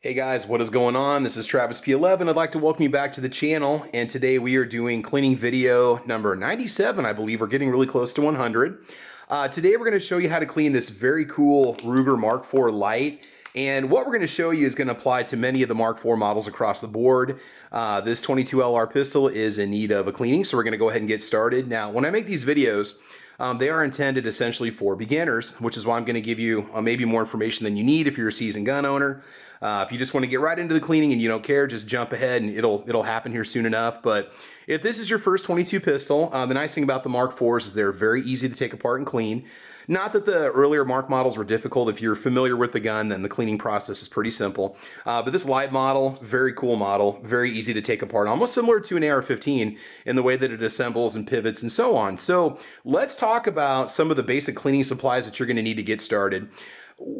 Hey guys, what is going on? This is Travis P11. I'd like to welcome you back to the channel, and today we are doing cleaning video number 97, I believe. We're getting really close to 100. Today we're going to show you how to clean this very cool Ruger Mark IV Lite, and what we're going to show you is going to apply to many of the Mark IV models across the board. This 22LR pistol is in need of a cleaning, so we're going to go ahead and get started. Now, when I make these videos, they are intended essentially for beginners, which is why I'm going to give you maybe more information than you need if you're a seasoned gun owner. If you just want to get right into the cleaning and you don't care, just jump ahead and it'll happen here soon enough. But if this is your first 22 pistol, the nice thing about the Mark IVs is they're very easy to take apart and clean. Not that the earlier Mark models were difficult. If you're familiar with the gun, then the cleaning process is pretty simple. But this Lite model, very cool model, very easy to take apart, almost similar to an AR-15 in the way that it assembles and pivots and so on. So let's talk about some of the basic cleaning supplies that you're going to need to get started.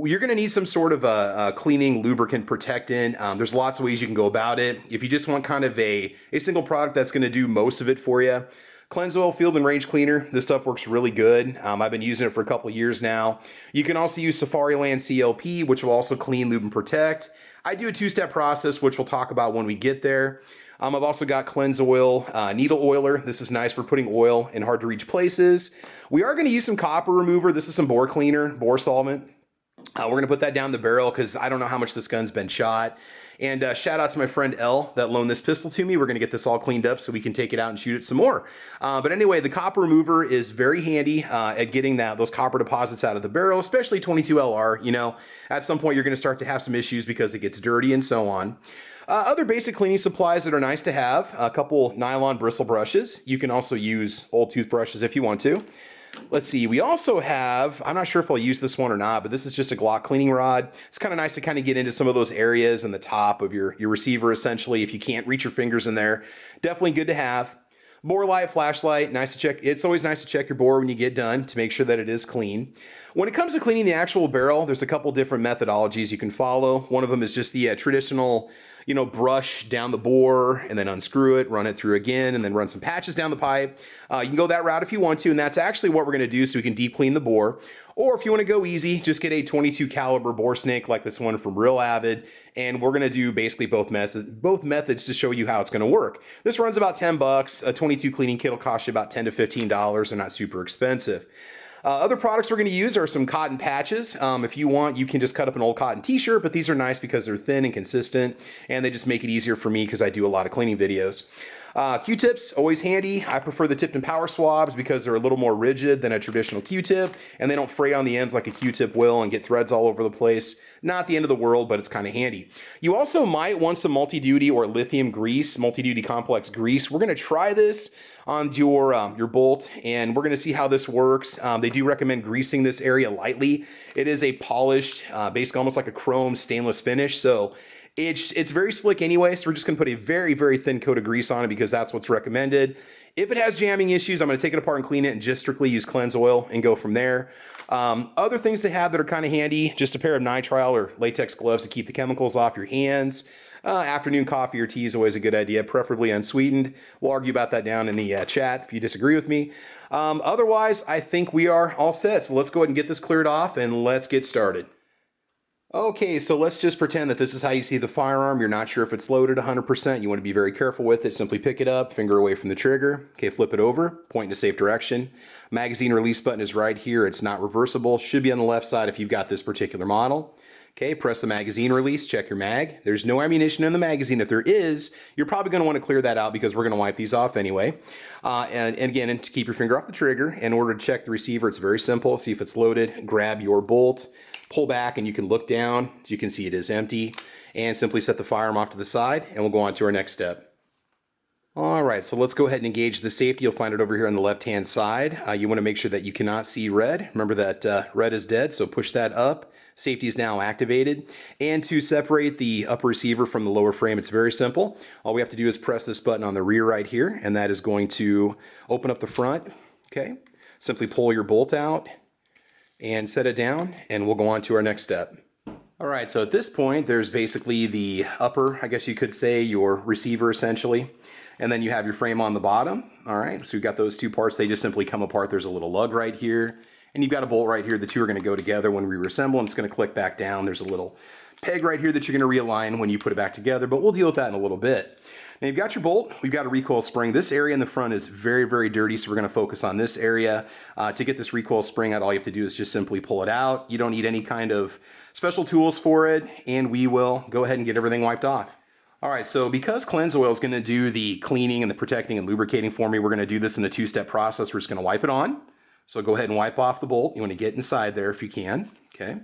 You're going to need some sort of a cleaning lubricant protectant. There's lots of ways you can go about it. If you just want kind of a single product that's going to do most of it for you, Cleanse Oil Field and Range Cleaner. This stuff works really good. I've been using it for a couple of years now. You can also use Safariland CLP, which will also clean, lube, and protect. I do a two-step process, which we'll talk about when we get there. I've also got Cleanse Oil Needle Oiler. This is nice for putting oil in hard-to-reach places. We are going to use some copper remover. This is some bore cleaner, bore solvent. We're going to put that down the barrel because I don't know how much this gun's been shot. And shout out to my friend L that loaned this pistol to me. We're going to get this all cleaned up so we can take it out and shoot it some more. But anyway, the copper remover is very handy at getting those copper deposits out of the barrel, especially 22LR. You know, at some point you're going to start to have some issues because it gets dirty and so on. Other basic cleaning supplies that are nice to have, a couple nylon bristle brushes. You can also use old toothbrushes if you want to. Let's see, we also have, I'm not sure if I'll use this one or not, but this is just a Glock cleaning rod. It's kind of nice to kind of get into some of those areas in the top of your receiver, essentially, if you can't reach your fingers in there. Definitely good to have. Bore light, flashlight, nice to check. It's always nice to check your bore when you get done to make sure that it is clean. When it comes to cleaning the actual barrel, there's a couple different methodologies you can follow. One of them is just the traditional, brush down the bore and then unscrew it, run it through again, and then run some patches down the pipe. You can go that route if you want to, and that's actually what we're going to do so we can deep clean the bore. Or if you want to go easy, just get a 22 caliber bore snake like this one from Real Avid, and we're going to do basically both methods to show you how it's going to work. This runs about 10 bucks. A 22 cleaning kit will cost you about $10 to $15. They're not super expensive. Other products we're going to use are some cotton patches. If you want, you can just cut up an old cotton t-shirt, but these are nice because they're thin and consistent, and they just make it easier for me because I do a lot of cleaning videos. Q-tips, always handy. I prefer the tipped and power swabs because they're a little more rigid than a traditional Q-tip, and they don't fray on the ends like a Q-tip will and get threads all over the place. Not the end of the world, but it's kind of handy. You also might want some multi-duty or lithium grease, multi-duty complex grease. We're going to try this on your bolt, and we're going to see how this works. They do recommend greasing this area lightly. It is a polished, basically almost like a chrome stainless finish, so it's very slick anyway, so we're just going to put a very, very thin coat of grease on it because that's what's recommended. If it has jamming issues, I'm going to take it apart and clean it and just strictly use Cleanse Oil and go from there. Other things they have that are kind of handy, just a pair of nitrile or latex gloves to keep the chemicals off your hands. Afternoon coffee or tea is always a good idea, preferably unsweetened. We'll argue about that down in the chat if you disagree with me. Otherwise, I think we are all set. So let's go ahead and get this cleared off and let's get started. Okay, so let's just pretend that this is how you see the firearm. You're not sure if it's loaded 100%. You want to be very careful with it. Simply pick it up, finger away from the trigger. Okay, flip it over, point in a safe direction. Magazine release button is right here. It's not reversible. Should be on the left side if you've got this particular model. Okay, press the magazine release, check your mag. There's no ammunition in the magazine. If there is, you're probably going to want to clear that out because we're going to wipe these off anyway. And again, to keep your finger off the trigger, in order to check the receiver, it's very simple. See if it's loaded, grab your bolt, pull back, and you can look down. As you can see, it is empty. And simply set the firearm off to the side, and we'll go on to our next step. All right, so let's go ahead and engage the safety. You'll find it over here on the left-hand side. You want to make sure that you cannot see red. Remember that red is dead, so push that up. Safety is now activated. And to separate the upper receiver from the lower frame, it's very simple. All we have to do is press this button on the rear right here, and that is going to open up the front. Okay, simply pull your bolt out and set it down, and we'll go on to our next step. All right, so at this point, there's basically the upper, I guess you could say, your receiver essentially. And then you have your frame on the bottom. All right, so we've got those two parts. They just simply come apart. There's a little lug right here, and you've got a bolt right here. The two are going to go together when we reassemble, and it's going to click back down. There's a little peg right here that you're going to realign when you put it back together, but we'll deal with that in a little bit. Now you've got your bolt, we've got a recoil spring. This area in the front is very, very dirty, so we're going to focus on this area. To get this recoil spring out, all you have to do is just simply pull it out. You don't need any kind of special tools for it, and we will go ahead and get everything wiped off. All right, so because cleanse oil is going to do the cleaning and the protecting and lubricating for me, we're going to do this in a two-step process. We're just going to wipe it on. So go ahead and wipe off the bolt. You want to get inside there if you can, okay?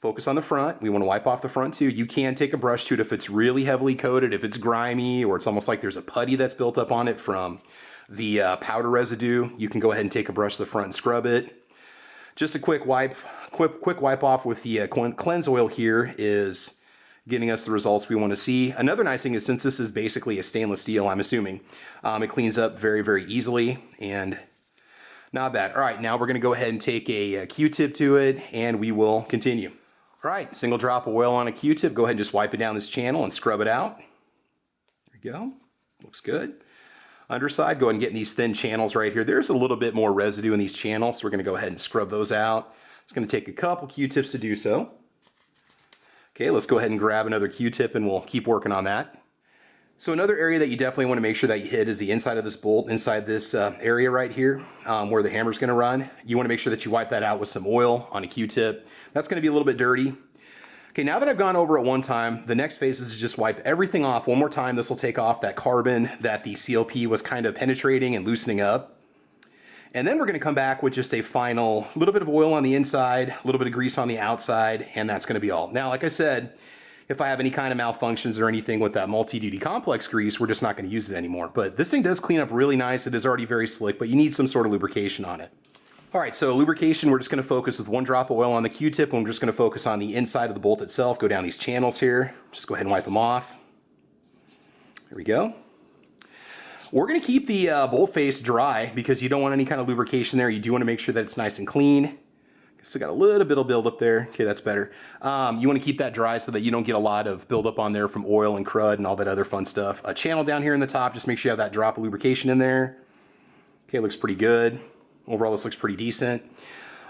Focus on the front. We want to wipe off the front too. You can take a brush to it if it's really heavily coated, if it's grimy, or it's almost like there's a putty that's built up on it from the powder residue. You can go ahead and take a brush to the front and scrub it. Just a quick wipe off with the cleanse oil here is getting us the results we want to see. Another nice thing is, since this is basically a stainless steel, I'm assuming, it cleans up very, very easily and not bad. All right, now we're going to go ahead and take a Q-tip to it and we will continue. All right, single drop of oil on a Q-tip. Go ahead and just wipe it down this channel and scrub it out. There we go. Looks good. Underside, go ahead and get in these thin channels right here. There's a little bit more residue in these channels, so we're going to go ahead and scrub those out. It's going to take a couple Q-tips to do so. Okay, let's go ahead and grab another Q-tip and we'll keep working on that. So another area that you definitely want to make sure that you hit is the inside of this bolt, inside this area right here where the hammer's going to run. You want to make sure that you wipe that out with some oil on a Q-tip. That's going to be a little bit dirty. Okay, now that I've gone over it one time, the next phase is to just wipe everything off one more time. This will take off that carbon that the CLP was kind of penetrating and loosening up. And then we're going to come back with just a final little bit of oil on the inside, a little bit of grease on the outside, and that's going to be all. Now, like I said, if I have any kind of malfunctions or anything with that multi-duty complex grease, we're just not going to use it anymore. But this thing does clean up really nice. It is already very slick, but you need some sort of lubrication on it. All right, so lubrication, we're just going to focus with one drop of oil on the Q-tip, and we're just going to focus on the inside of the bolt itself. Go down these channels here. Just go ahead and wipe them off. There we go. We're going to keep the bolt face dry because you don't want any kind of lubrication there. You do want to make sure that it's nice and clean. Still got a little bit of buildup there. Okay, that's better. You want to keep that dry so that you don't get a lot of buildup on there from oil and crud and all that other fun stuff. A channel down here in the top, just make sure you have that drop of lubrication in there. Okay, looks pretty good. Overall, this looks pretty decent.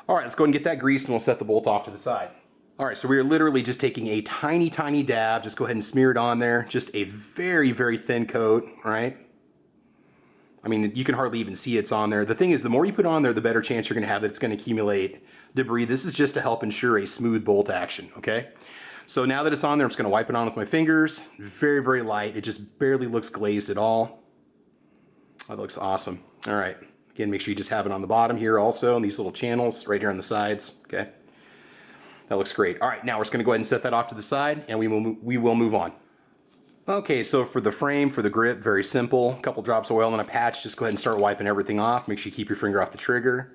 All right, let's go ahead and get that greased and we'll set the bolt off to the side. All right, so we are literally just taking a tiny, tiny dab. Just go ahead and smear it on there. Just a very, very thin coat, all right? I mean, you can hardly even see it's on there. The thing is, the more you put on there, the better chance you're going to have that it's going to accumulate debris. This is just to help ensure a smooth bolt action, okay? So now that it's on there, I'm just going to wipe it on with my fingers. Very, very light. It just barely looks glazed at all. That looks awesome. All right. Again, make sure you just have it on the bottom here also, and these little channels right here on the sides, okay? That looks great. All right, now we're just going to go ahead and set that off to the side, and we will move on. Okay, so for the frame, for the grip, very simple. A couple drops of oil on a patch. Just go ahead and start wiping everything off. Make sure you keep your finger off the trigger.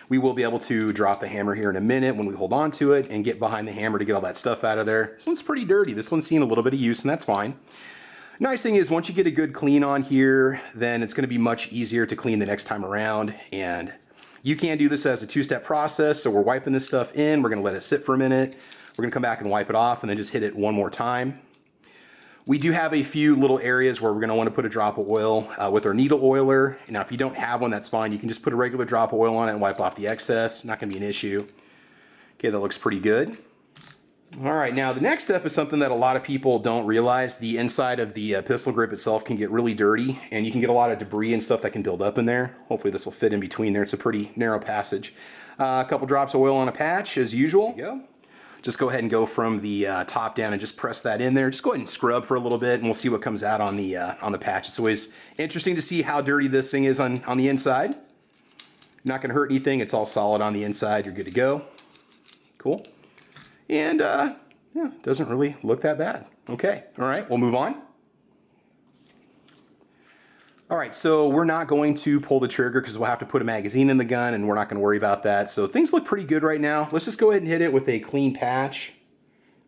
We will be able to drop the hammer here in a minute when we hold on to it and get behind the hammer to get all that stuff out of there. This one's pretty dirty. This one's seen a little bit of use, and that's fine. Nice thing is, once you get a good clean on here, then it's going to be much easier to clean the next time around. And you can do this as a two-step process. So we're wiping this stuff in. We're going to let it sit for a minute. We're going to come back and wipe it off and then just hit it one more time. We do have a few little areas where we're going to want to put a drop of oil with our needle oiler. Now, if you don't have one, that's fine. You can just put a regular drop of oil on it and wipe off the excess. Not going to be an issue. Okay, that looks pretty good. All right, now the next step is something that a lot of people don't realize. The inside of the pistol grip itself can get really dirty, and you can get a lot of debris and stuff that can build up in there. Hopefully this will fit in between there. It's a pretty narrow passage. A couple drops of oil on a patch as usual. There you go. Just go ahead and go from the top down and just press that in there. Just go ahead and scrub for a little bit, and we'll see what comes out on the patch. It's always interesting to see how dirty this thing is on the inside. Not going to hurt anything. It's all solid on the inside. You're good to go. Cool. And yeah, it doesn't really look that bad. Okay, all right, we'll move on. All right, so we're not going to pull the trigger because we'll have to put a magazine in the gun, and we're not going to worry about that. So things look pretty good right now. Let's just go ahead and hit it with a clean patch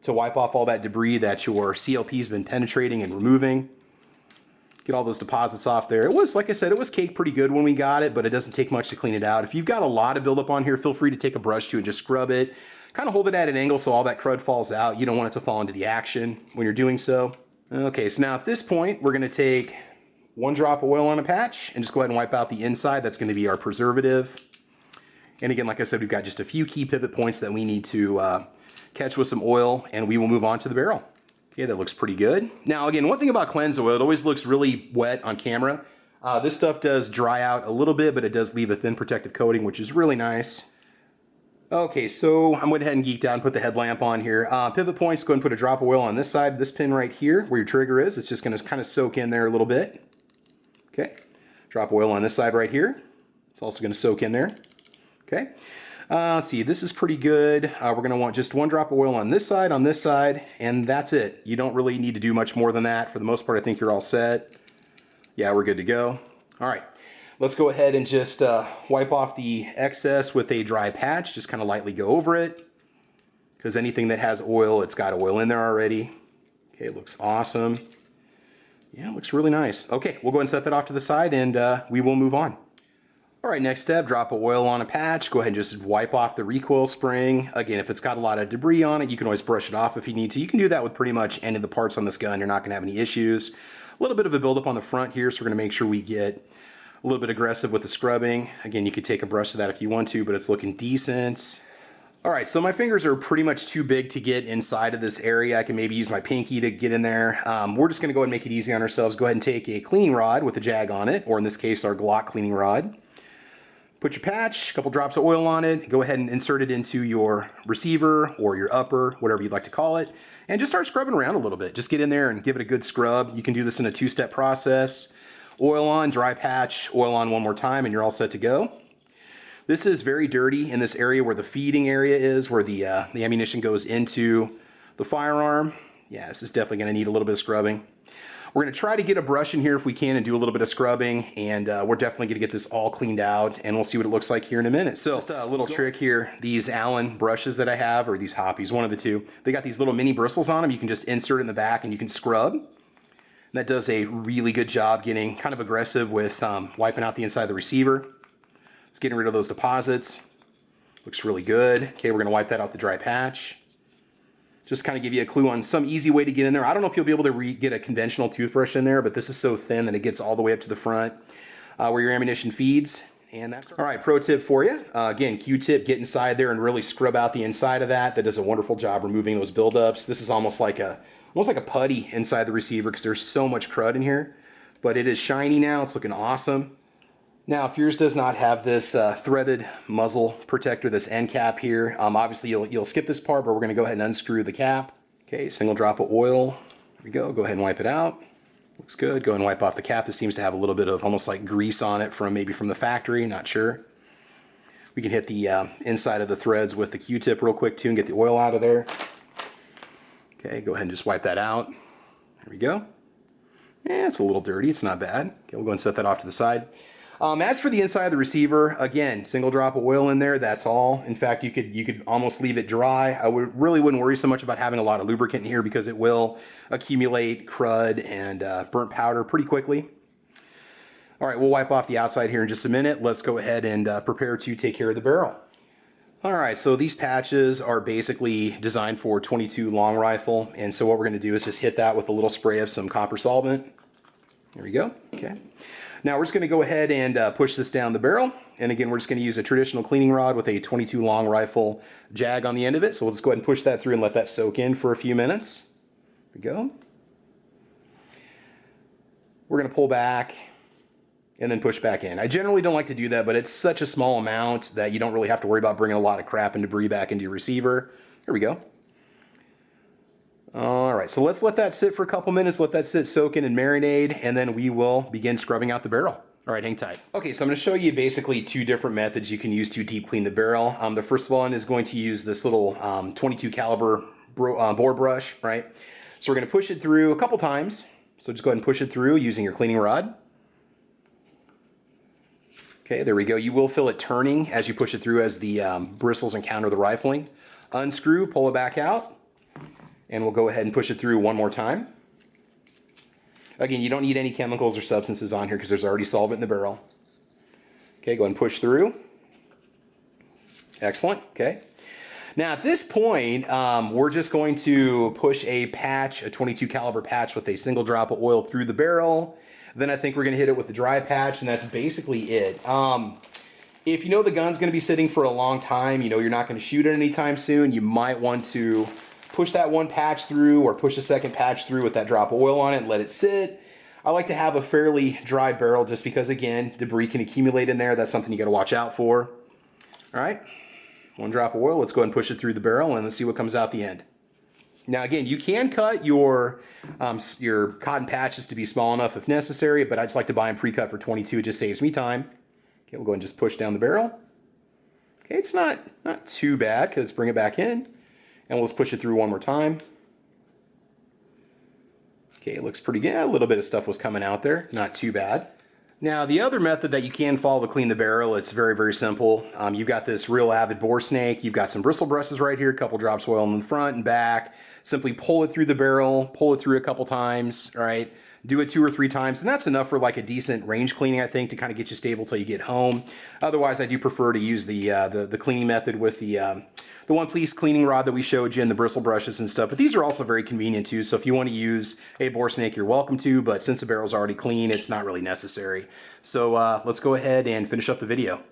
to wipe off all that debris that your CLP's been penetrating and removing. Get all those deposits off there. It was, like I said, it was caked pretty good when we got it, but it doesn't take much to clean it out. If you've got a lot of buildup on here, feel free to take a brush to and just scrub it. Kind of hold it at an angle so all that crud falls out. You don't want it to fall into the action when you're doing so. Okay, so now at this point, we're going to take one drop of oil on a patch and just go ahead and wipe out the inside. That's going to be our preservative. And again, like I said, we've got just a few key pivot points that we need to catch with some oil, and we will move on to the barrel. Okay, that looks pretty good. Now again, one thing about cleanse oil, it always looks really wet on camera. This stuff does dry out a little bit, but it does leave a thin protective coating, which is really nice. Okay, so I'm went ahead and geeked out and put the headlamp on here. Pivot points, go ahead and put a drop of oil on this side, this pin right here, where your trigger is. It's just gonna kind of soak in there a little bit. Okay, drop oil on this side right here. It's also gonna soak in there. Okay, let's see, this is pretty good. We're gonna want just one drop of oil on this side, and that's it. You don't really need to do much more than that. For the most part, I think you're all set. Yeah, we're good to go. All right, let's go ahead and just wipe off the excess with a dry patch. Just kind of lightly go over it, because anything that has oil, it's got oil in there already. Okay, it looks awesome. Yeah, it looks really nice. Okay, we'll go ahead and set that off to the side, and we will move on. All right, next step, drop of oil on a patch. Go ahead and just wipe off the recoil spring. Again, if it's got a lot of debris on it, you can always brush it off if you need to. You can do that with pretty much any of the parts on this gun. You're not gonna have any issues. A little bit of a buildup on the front here, so we're gonna make sure we get a little bit aggressive with the scrubbing. Again, you could take a brush to that if you want to, but it's looking decent. All right, so my fingers are pretty much too big to get inside of this area. I can maybe use my pinky to get in there. We're just gonna go ahead and make it easy on ourselves. Go ahead and take a cleaning rod with a jag on it, or in this case, our Glock cleaning rod. Put your patch, a couple drops of oil on it. Go ahead and insert it into your receiver or your upper, whatever you'd like to call it, and just start scrubbing around a little bit. Just get in there and give it a good scrub. You can do this in a two-step process. Oil on, dry patch, oil on one more time, and you're all set to go. This is very dirty in this area where the feeding area is, where the ammunition goes into the firearm. Yeah, this is definitely gonna need a little bit of scrubbing. We're gonna try to get a brush in here if we can and do a little bit of scrubbing, and we're definitely gonna get this all cleaned out, and we'll see what it looks like here in a minute. So just a little trick here, these Allen brushes that I have, or these Hoppies, one of the two, they got these little mini bristles on them. You can just insert in the back and you can scrub. And that does a really good job getting kind of aggressive with wiping out the inside of the receiver. It's getting rid of those deposits. Looks really good. Okay, we're gonna wipe that out the dry patch. Just kind of give you a clue on some easy way to get in there. I don't know if you'll be able to get a conventional toothbrush in there, but this is so thin that it gets all the way up to the front where your ammunition feeds. And that's all right. Pro tip for you. Again, Q-tip, get inside there and really scrub out the inside of that. That does a wonderful job removing those buildups. This is almost like a putty inside the receiver because there's so much crud in here. But it is shiny now. It's looking awesome. Now, if yours does not have this threaded muzzle protector, this end cap here, obviously you'll skip this part, but we're gonna go ahead and unscrew the cap. Okay, single drop of oil. There we go, go ahead and wipe it out. Looks good, go ahead and wipe off the cap. This seems to have a little bit of almost like grease on it from maybe from the factory, not sure. We can hit the inside of the threads with the Q-tip real quick too and get the oil out of there. Okay, go ahead and just wipe that out. There we go. Yeah, it's a little dirty, it's not bad. Okay, we'll go and set that off to the side. As for the inside of the receiver, again, single drop of oil in there, that's all. In fact, you could almost leave it dry. I really wouldn't worry so much about having a lot of lubricant in here because it will accumulate crud and burnt powder pretty quickly. All right, we'll wipe off the outside here in just a minute. Let's go ahead and prepare to take care of the barrel. All right, so these patches are basically designed for .22 long rifle, and so what we're gonna do is just hit that with a little spray of some copper solvent. There we go, okay. Now we're just gonna go ahead and push this down the barrel. And again, we're just gonna use a traditional cleaning rod with a .22 long rifle jag on the end of it. So we'll just go ahead and push that through and let that soak in for a few minutes. There we go. We're gonna pull back and then push back in. I generally don't like to do that, but it's such a small amount that you don't really have to worry about bringing a lot of crap and debris back into your receiver. There we go. All right, so let's let that sit for a couple minutes, let that sit, soak in and marinate, and then we will begin scrubbing out the barrel. All right, hang tight. Okay, so I'm gonna show you basically two different methods you can use to deep clean the barrel. The first one is going to use this little .22 caliber bore brush, right? So we're gonna push it through a couple times. So just go ahead and push it through using your cleaning rod. Okay, there we go. You will feel it turning as you push it through as the bristles encounter the rifling. Unscrew, pull it back out. And we'll go ahead and push it through one more time. Again, you don't need any chemicals or substances on here because there's already solvent in the barrel. Okay, go ahead and push through. Excellent, okay. Now at this point, we're just going to push a patch, a .22 caliber patch with a single drop of oil through the barrel. Then I think we're gonna hit it with the dry patch and that's basically it. If you know the gun's going to be sitting for a long time, you know you're not going to shoot it anytime soon, you might want to push that one patch through or push the second patch through with that drop of oil on it and let it sit. I like to have a fairly dry barrel just because, again, debris can accumulate in there. That's something you got to watch out for. All right, one drop of oil. Let's go ahead and push it through the barrel and let's see what comes out the end. Now, again, you can cut your cotton patches to be small enough if necessary, but I just like to buy them pre-cut for 22. It just saves me time. Okay, we'll go ahead and just push down the barrel. Okay, it's not too bad because bring it back in and we'll just push it through one more time. Okay, it looks pretty good. A little bit of stuff was coming out there, not too bad. Now, the other method that you can follow to clean the barrel, it's very, very simple. You've got this real avid bore snake. You've got some bristle brushes right here, a couple drops of oil in the front and back. Simply pull it through the barrel, pull it through a couple times, all right? Do it 2 or 3 times, and that's enough for like a decent range cleaning, I think, to kind of get you stable till you get home. Otherwise, I do prefer to use the cleaning method with the one-piece cleaning rod that we showed you and the bristle brushes and stuff. But these are also very convenient too, so if you want to use a bore snake, you're welcome to, but since the barrel's already clean, it's not really necessary. So let's go ahead and finish up the video.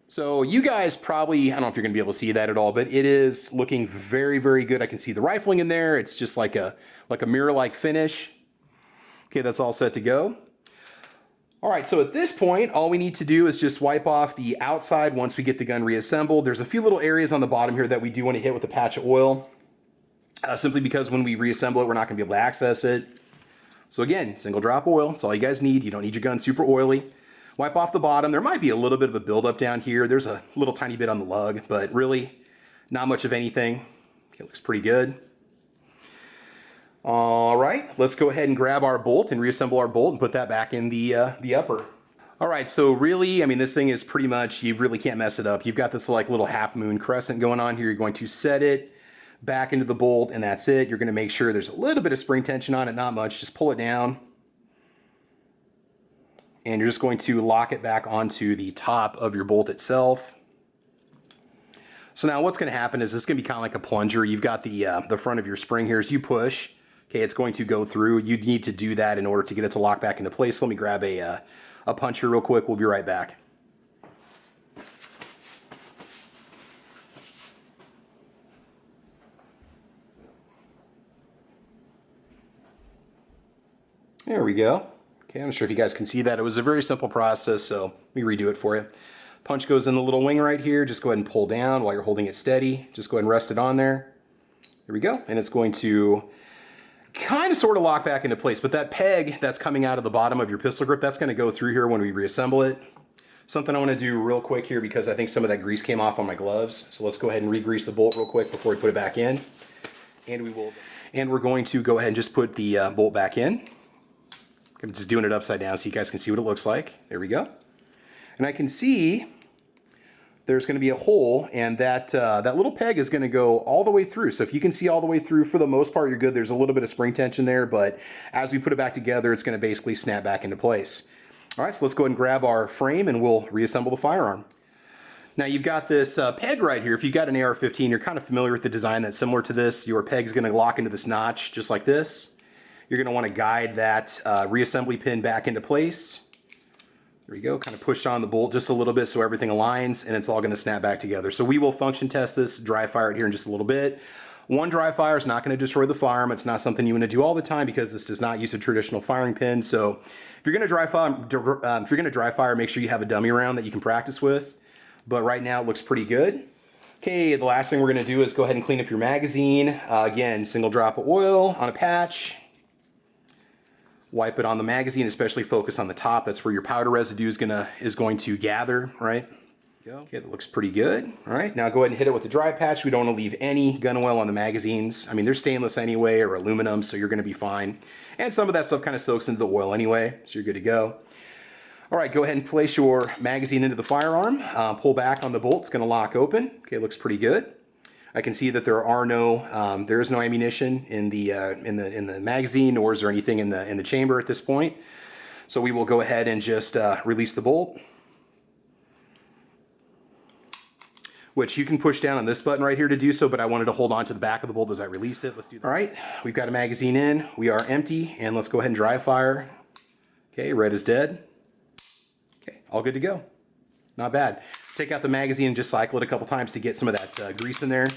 So you guys probably, I don't know if you're going to be able to see that at all, but it is looking very, very good. I can see the rifling in there. It's just like a mirror-like finish. Okay, that's all set to go. All right, so at this point, all we need to do is just wipe off the outside once we get the gun reassembled. There's a few little areas on the bottom here that we do want to hit with a patch of oil, simply because when we reassemble it, we're not going to be able to access it. So again, single drop oil, that's all you guys need. You don't need your gun super oily. Wipe off the bottom. There might be a little bit of a buildup down here. There's a little tiny bit on the lug, but really not much of anything. Okay, looks pretty good. All right, let's go ahead and grab our bolt and reassemble our bolt and put that back in the upper. All right, so really, I mean, this thing is pretty much, you really can't mess it up. You've got this like little half moon crescent going on here. You're going to set it back into the bolt and that's it. You're going to make sure there's a little bit of spring tension on it, not much. Just pull it down. And you're just going to lock it back onto the top of your bolt itself. So now what's going to happen is this is going to be kind of like a plunger. You've got the front of your spring here as you push. Okay, it's going to go through. You need to do that in order to get it to lock back into place. Let me grab a puncher real quick. We'll be right back. There we go. Okay, I'm not sure if you guys can see that. It was a very simple process, so let me redo it for you. Punch goes in the little wing right here. Just go ahead and pull down while you're holding it steady. Just go ahead and rest it on there. There we go. And it's going to kind of sort of lock back into place, but that peg that's coming out of the bottom of your pistol grip, that's going to go through here when we reassemble it. Something I want to do real quick here because I think some of that grease came off on my gloves. So let's go ahead and re-grease the bolt real quick before we put it back in. And we're going to go ahead and just put the bolt back in. I'm just doing it upside down so you guys can see what it looks like. There we go. And I can see there's going to be a hole, and that little peg is going to go all the way through. So if you can see all the way through, for the most part, you're good. There's a little bit of spring tension there, but as we put it back together, it's going to basically snap back into place. All right, so let's go ahead and grab our frame, and we'll reassemble the firearm. Now you've got this peg right here. If you've got an AR-15, you're kind of familiar with the design that's similar to this. Your peg is going to lock into this notch just like this. You're going to want to guide that reassembly pin back into place. There we go, kind of push on the bolt just a little bit so everything aligns, and it's all going to snap back together. So we will function test this, dry fire it here in just a little bit. One dry fire is not going to destroy the firearm. It's not something you want to do all the time because this does not use a traditional firing pin. So if you're going to dry fire, make sure you have a dummy round that you can practice with. But right now it looks pretty good. Okay, the last thing we're going to do is go ahead and clean up your magazine. Again, single drop of oil on a patch. Wipe it on the magazine, especially focus on the top. That's where your powder residue is going to gather, right? Okay, that looks pretty good. All right, now go ahead and hit it with the dry patch. We don't want to leave any gun oil on the magazines. I mean, they're stainless anyway or aluminum, so you're going to be fine. And some of that stuff kind of soaks into the oil anyway, so you're good to go. All right, go ahead and place your magazine into the firearm. Pull back on the bolt. It's going to lock open. Okay, it looks pretty good. I can see that there is no ammunition in the magazine, nor is there anything in the chamber at this point. So we will go ahead and just release the bolt, which you can push down on this button right here to do so, but I wanted to hold on to the back of the bolt as I release it. Let's do that. All right, we've got a magazine in. We are empty, and let's go ahead and dry fire. Okay, red is dead. Okay, all good to go. Not bad. Take out the magazine and just cycle it a couple times to get some of that grease in there.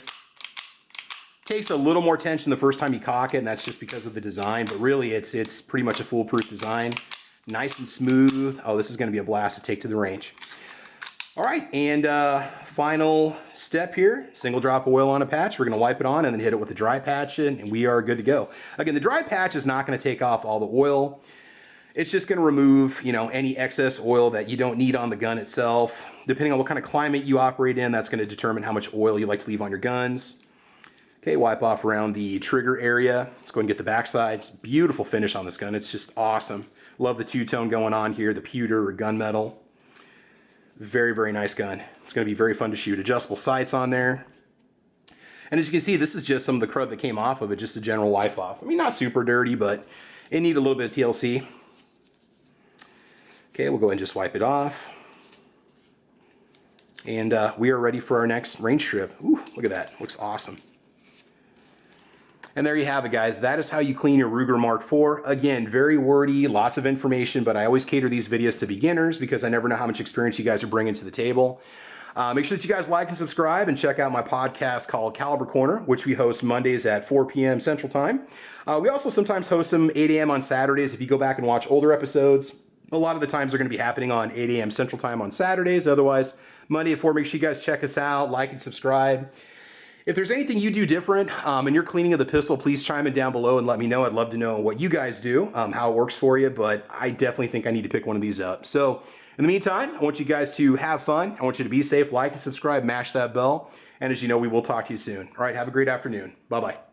Takes a little more tension the first time you cock it, and that's just because of the design, but really it's pretty much a foolproof design. Nice and smooth. Oh, this is going to be a blast to take to the range. All right, and final step here, single drop oil on a patch. We're going to wipe it on and then hit it with a dry patch, and we are good to go. Again, the dry patch is not going to take off all the oil. It's just going to remove, you know, any excess oil that you don't need on the gun itself. Depending on what kind of climate you operate in, that's going to determine how much oil you like to leave on your guns. Okay, wipe off around the trigger area. Let's go and get the backside. It's a beautiful finish on this gun. It's just awesome. Love the two-tone going on here, the pewter or gunmetal. Very, very nice gun. It's going to be very fun to shoot. Adjustable sights on there. And as you can see, this is just some of the crud that came off of it, just a general wipe off. I mean, not super dirty, but it needed a little bit of TLC. Okay, we'll go ahead and just wipe it off. And we are ready for our next range trip. Ooh, look at that. Looks awesome. And there you have it, guys. That is how you clean your Ruger Mark IV. Again, very wordy, lots of information, but I always cater these videos to beginners because I never know how much experience you guys are bringing to the table. Make sure that you guys like and subscribe and check out my podcast called Caliber Corner, which we host Mondays at 4 p.m. Central Time. We also sometimes host them 8 a.m. on Saturdays. If you go back and watch older episodes, a lot of the times they're going to be happening on 8 a.m. Central Time on Saturdays. Otherwise, Monday at 4, make sure you guys check us out, like and subscribe. If there's anything you do different in your cleaning of the pistol, please chime in down below and let me know. I'd love to know what you guys do, how it works for you, but I definitely think I need to pick one of these up. So in the meantime, I want you guys to have fun. I want you to be safe, like and subscribe, mash that bell. And as you know, we will talk to you soon. All right, have a great afternoon. Bye-bye.